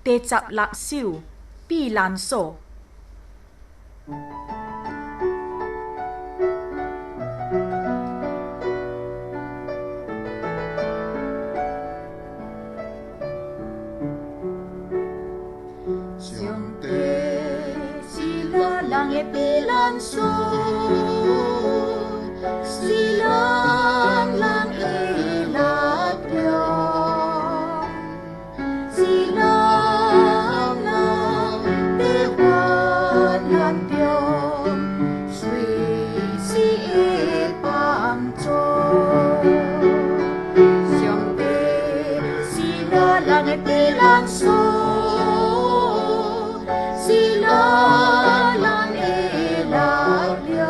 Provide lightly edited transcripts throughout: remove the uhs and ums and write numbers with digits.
第16首避难所。上帝是咱人的避难所，是咱人的力量，是咱人在患难中随时的帮助。上帝是咱人的避难所。是咱人的力量，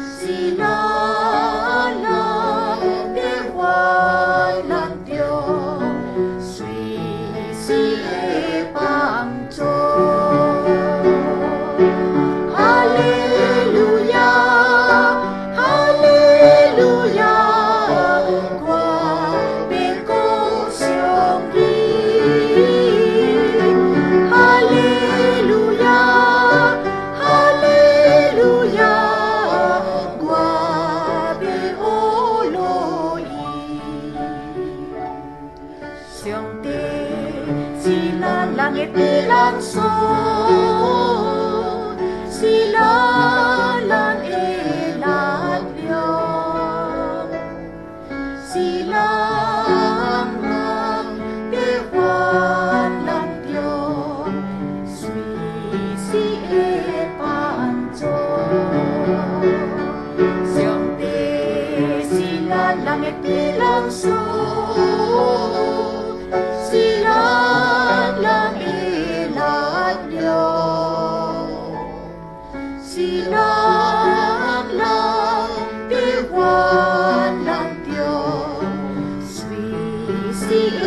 是咱人在患难中随时的帮助。哈利路亚，哈利路亚，我必歌颂你。哈利路亚，哈利路亚，我必呼噜伊。上帝是咱人的避难所，是咱人的力量，是咱人在患难中随时的帮助。上帝是咱人的避难所，是咱人的力量，是咱人在患难中随时的